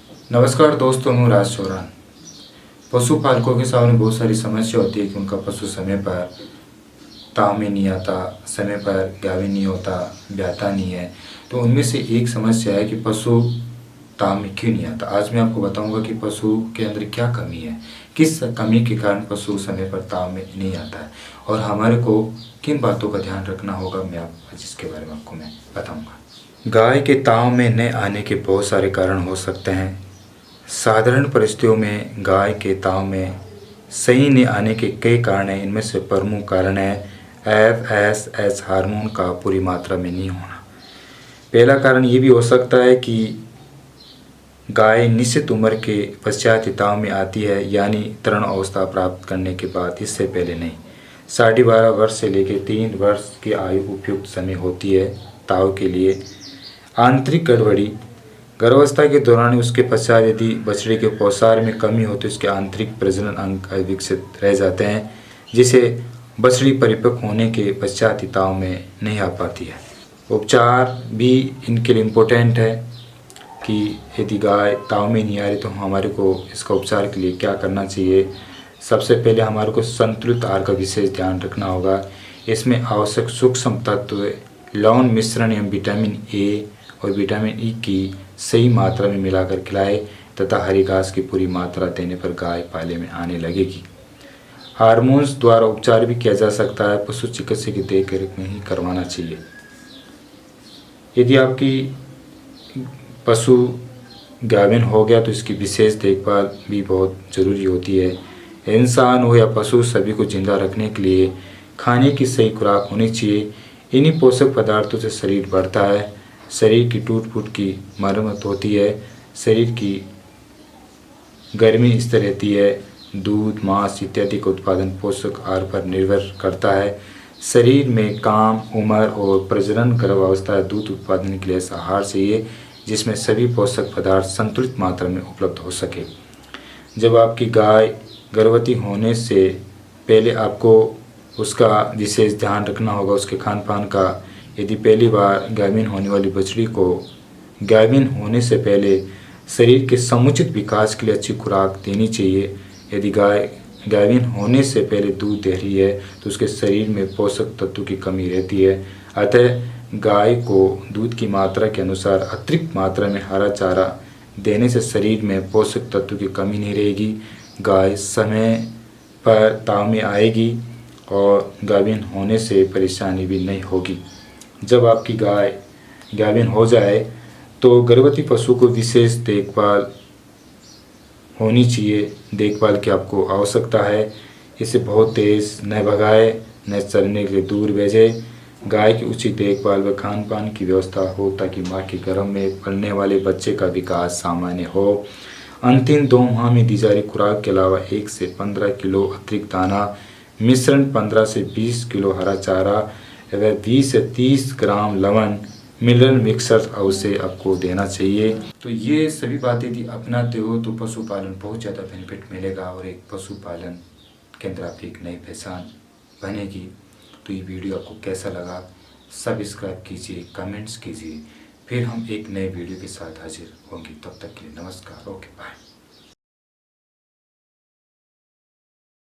नमस्कार दोस्तों, मैं राज चौरान। पशुपालकों के सामने बहुत सारी समस्या होती है कि उनका पशु समय पर ताव में नहीं आता, समय पर गाभिन नहीं होता, ब्याता नहीं है। तो उनमें से एक समस्या है कि पशु ताव में क्यों नहीं आता। आज मैं आपको बताऊंगा कि पशु के अंदर क्या कमी है, किस कमी के कारण पशु समय पर ताव में नहीं आता है और हमारे को किन बातों का ध्यान रखना होगा। जिसके बारे में आपको मैं बताऊँगा। गाय के ताव में न आने के बहुत सारे कारण हो सकते हैं। साधारण परिस्थितियों में गाय के ताव में सही नहीं आने के कई कारण हैं। इनमें से प्रमुख कारण है FSH हार्मोन का पूरी मात्रा में नहीं होना। पहला कारण ये भी हो सकता है कि गाय निश्चित उम्र के पश्चात ही ताव में आती है, यानी तरण अवस्था प्राप्त करने के बाद, इससे पहले नहीं। 12.5 वर्ष से लेकर 3 वर्ष की आयु उपयुक्त समय होती है ताव के लिए। आंतरिक गड़बड़ी गर्भावस्था के दौरान उसके पश्चात यदि बछड़े के पौसार में कमी हो तो इसके आंतरिक प्रजनन अंग अविकसित रह जाते हैं, जिसे बछड़ी परिपक्व होने के पश्चात ही ताव में नहीं आ पाती है। उपचार भी इनके लिए इम्पोर्टेंट है कि यदि गाय ताव में नहीं आ रही तो हमारे को इसका उपचार के लिए क्या करना चाहिए। सबसे पहले हमारे को संतुलित आहार का विशेष ध्यान रखना होगा। इसमें आवश्यक सूक्ष्म तत्व, लवण मिश्रण एवं विटामिन ए और विटामिन ई की सही मात्रा में मिलाकर खिलाए तथा हरी घास की पूरी मात्रा देने पर गाय पाले में आने लगेगी। हार्मोन्स द्वारा उपचार भी किया जा सकता है। पशु चिकित्सक की देखरेख में ही करवाना चाहिए। यदि आपकी पशु गाभिन हो गया तो इसकी विशेष देखभाल भी बहुत ज़रूरी होती है। इंसान हो या पशु, सभी को जिंदा रखने के लिए खाने की सही खुराक होनी चाहिए। इन्हीं पोषक पदार्थों से शरीर बढ़ता है, शरीर की टूट फूट की मरम्मत होती है, शरीर की गर्मी स्थिर रहती है। दूध, मांस इत्यादि का उत्पादन पोषक आहार पर निर्भर करता है। शरीर में काम, उम्र और प्रजनन गर्भावस्था दूध उत्पादन के लिए ऐसा आहार चाहिए जिसमें सभी पोषक पदार्थ संतुलित मात्रा में उपलब्ध हो सके। जब आपकी गाय गर्भवती होने से पहले आपको उसका विशेष ध्यान रखना होगा, उसके खान पान का। यदि पहली बार गाभिन होने वाली बछड़ी को गाभिन होने से पहले शरीर के समुचित विकास के लिए अच्छी खुराक देनी चाहिए। यदि गाय गाभिन होने से पहले दूध दे रही है तो उसके शरीर में पोषक तत्व की कमी रहती है। अतः गाय को दूध की मात्रा के अनुसार अतिरिक्त मात्रा में हरा चारा देने से शरीर में पोषक तत्व की कमी नहीं रहेगी। गाय समय पर ताव में आएगी और गाभिन होने से परेशानी भी नहीं होगी। जब आपकी गाय गाभिन हो जाए तो गर्भवती पशु को विशेष देखभाल होनी चाहिए। देखभाल की आपको आवश्यकता है। इसे बहुत तेज़ न भगाए, न चरने के लिए दूर भेजे। गाय की उचित देखभाल व खान पान की व्यवस्था हो ताकि माँ के गर्भ में पलने वाले बच्चे का विकास सामान्य हो। अंतिम 2 माह में दी जा रही खुराक के अलावा 1 से 15 किलो अतिरिक्त दाना मिश्रण, 15 से 20 किलो हरा चारा व 20 से 30 ग्राम लवण मिनरल मिक्सर अवश्य आपको देना चाहिए। तो ये सभी बातें यदि अपनाते हो तो पशुपालन बहुत ज़्यादा बेनिफिट मिलेगा और एक पशुपालन के अंदर आपकी एक नई पहचान बनेगी। तो ये वीडियो आपको कैसा लगा, सब्सक्राइब कीजिए, कमेंट्स कीजिए। फिर हम एक नए वीडियो के साथ हाजिर होंगे। तब तक के लिए नमस्कार। Okay, bye.